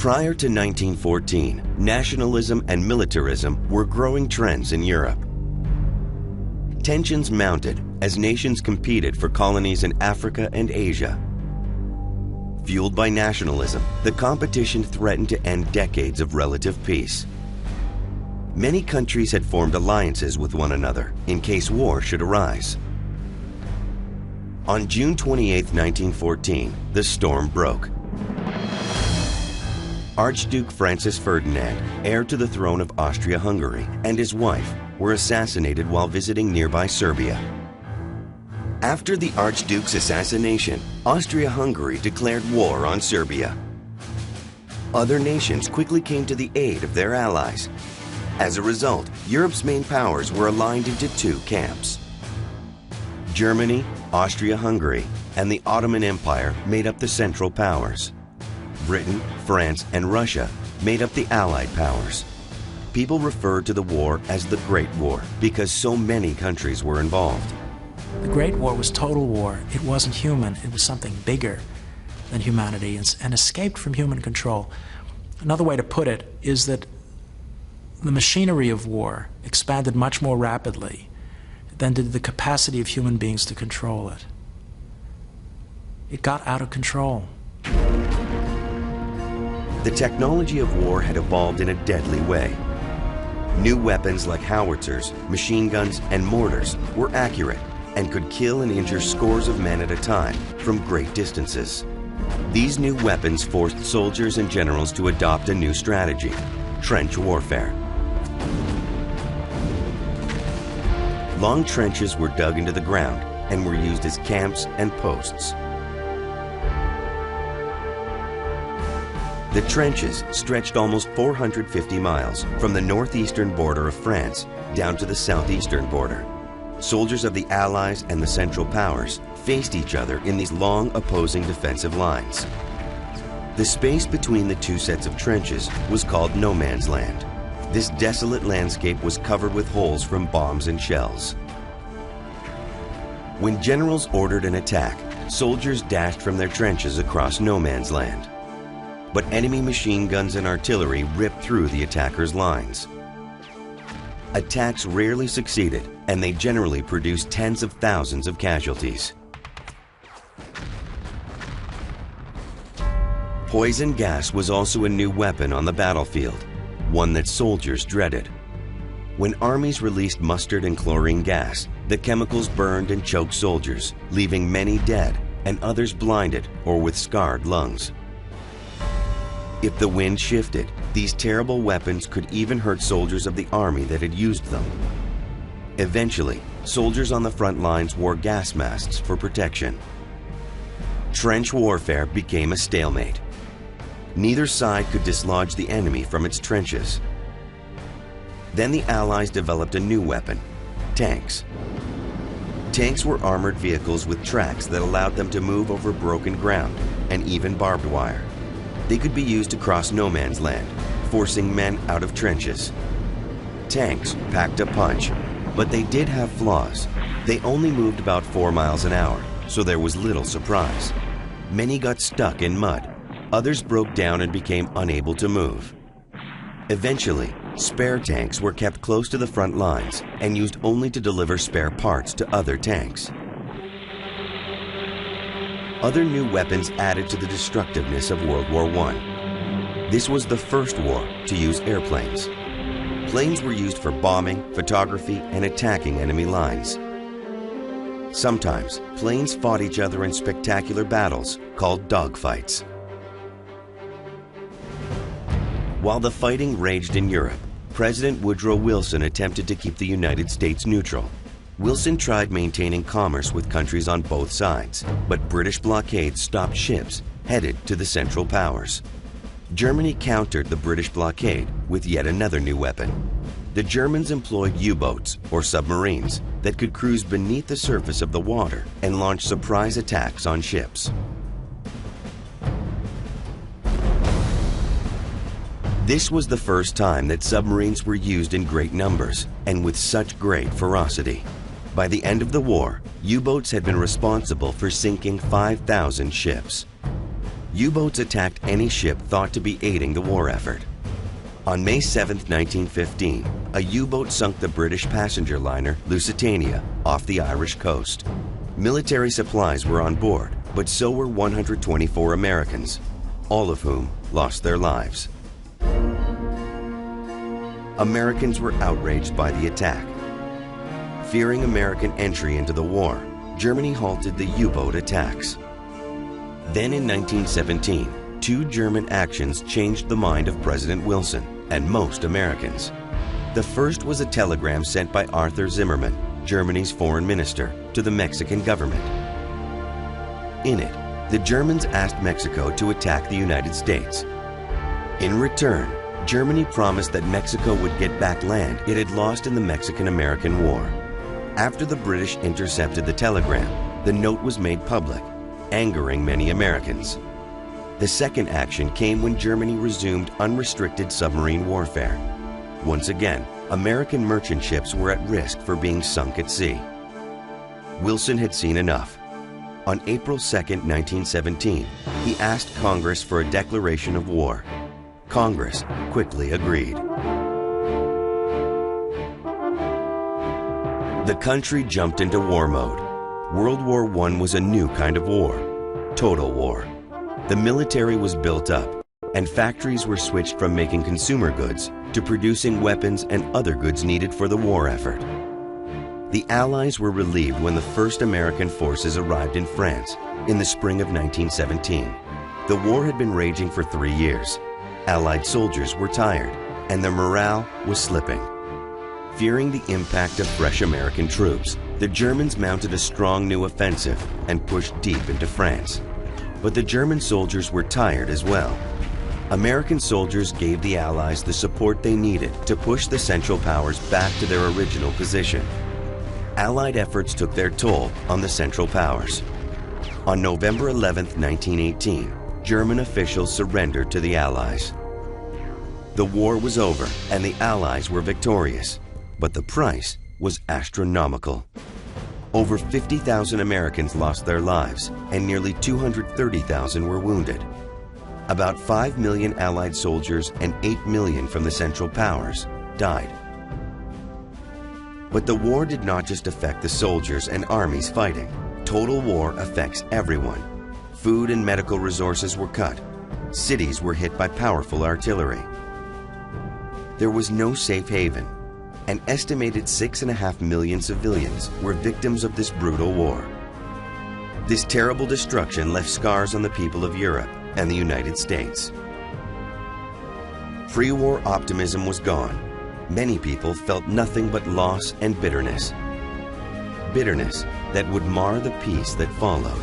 Prior to 1914, nationalism and militarism were growing trends in Europe. Tensions mounted as nations competed for colonies in Africa and Asia. Fueled by nationalism, the competition threatened to end decades of relative peace. Many countries had formed alliances with one another in case war should arise. On June 28, 1914, the storm broke. Archduke Francis Ferdinand, heir to the throne of Austria-Hungary, and his wife were assassinated while visiting nearby Serbia. After the Archduke's assassination, Austria-Hungary declared war on Serbia. Other nations quickly came to the aid of their allies. As a result, Europe's main powers were aligned into two camps. Germany, Austria-Hungary, and the Ottoman Empire made up the Central Powers. Britain, France, and Russia made up the Allied powers. People referred to the war as the Great War because so many countries were involved. The Great War was total war. It wasn't human. It was something bigger than humanity and escaped from human control. Another way to put it is that the machinery of war expanded much more rapidly than did the capacity of human beings to control it. It got out of control. The technology of war had evolved in a deadly way. New weapons like howitzers, machine guns, and mortars were accurate and could kill and injure scores of men at a time from great distances. These new weapons forced soldiers and generals to adopt a new strategy: trench warfare. Long trenches were dug into the ground and were used as camps and posts. The trenches stretched almost 450 miles from the northeastern border of France down to the southeastern border. Soldiers of the Allies and the Central Powers faced each other in these long opposing defensive lines. The space between the two sets of trenches was called no man's land. This desolate landscape was covered with holes from bombs and shells. When generals ordered an attack, soldiers dashed from their trenches across no man's land. But enemy machine guns and artillery ripped through the attackers' lines. Attacks rarely succeeded, and they generally produced tens of thousands of casualties. Poison gas was also a new weapon on the battlefield, one that soldiers dreaded. When armies released mustard and chlorine gas, the chemicals burned and choked soldiers, leaving many dead and others blinded or with scarred lungs. If the wind shifted, these terrible weapons could even hurt soldiers of the army that had used them. Eventually, soldiers on the front lines wore gas masks for protection. Trench warfare became a stalemate. Neither side could dislodge the enemy from its trenches. Then the Allies developed a new weapon: tanks. Tanks were armored vehicles with tracks that allowed them to move over broken ground and even barbed wire. They could be used to cross no man's land, forcing men out of trenches. Tanks packed a punch, but they did have flaws. They only moved about 4 miles an hour, so there was little surprise. Many got stuck in mud. Others broke down and became unable to move. Eventually, spare tanks were kept close to the front lines and used only to deliver spare parts to other tanks. Other new weapons added to the destructiveness of World War I. This was the first war to use airplanes. Planes were used for bombing, photography, and attacking enemy lines. Sometimes, planes fought each other in spectacular battles called dogfights. While the fighting raged in Europe, President Woodrow Wilson attempted to keep the United States neutral. Wilson tried maintaining commerce with countries on both sides, but British blockades stopped ships headed to the Central Powers. Germany countered the British blockade with yet another new weapon. The Germans employed U-boats, or submarines, that could cruise beneath the surface of the water and launch surprise attacks on ships. This was the first time that submarines were used in great numbers and with such great ferocity. By the end of the war, U-boats had been responsible for sinking 5,000 ships. U-boats attacked any ship thought to be aiding the war effort. On May 7, 1915, a U-boat sunk the British passenger liner Lusitania off the Irish coast. Military supplies were on board, but so were 124 Americans, all of whom lost their lives. Americans were outraged by the attack. Fearing American entry into the war, Germany halted the U-boat attacks. Then in 1917, 2 German actions changed the mind of President Wilson and most Americans. The first was a telegram sent by Arthur Zimmermann, Germany's foreign minister, to the Mexican government. In it, the Germans asked Mexico to attack the United States. In return, Germany promised that Mexico would get back land it had lost in the Mexican-American War. After the British intercepted the telegram, the note was made public, angering many Americans. The second action came when Germany resumed unrestricted submarine warfare. Once again, American merchant ships were at risk for being sunk at sea. Wilson had seen enough. On April 2, 1917, he asked Congress for a declaration of war. Congress quickly agreed. The country jumped into war mode. World War I was a new kind of war, total war. The military was built up, and factories were switched from making consumer goods to producing weapons and other goods needed for the war effort. The Allies were relieved when the first American forces arrived in France in the spring of 1917. The war had been raging for 3 years. Allied soldiers were tired, and their morale was slipping. Fearing the impact of fresh American troops, the Germans mounted a strong new offensive and pushed deep into France. But the German soldiers were tired as well. American soldiers gave the Allies the support they needed to push the Central Powers back to their original position. Allied efforts took their toll on the Central Powers. On November 11, 1918, German officials surrendered to the Allies. The war was over and the Allies were victorious, but the price was astronomical. Over 50,000 Americans lost their lives and nearly 230,000 were wounded. About 5 million Allied soldiers and 8 million from the Central Powers died. But the war did not just affect the soldiers and armies fighting. Total war affects everyone. Food and medical resources were cut. Cities were hit by powerful artillery. There was no safe haven. An estimated 6.5 million civilians were victims of this brutal war. This terrible destruction left scars on the people of Europe and the United States. Pre-war optimism was gone. Many people felt nothing but loss and bitterness. Bitterness that would mar the peace that followed.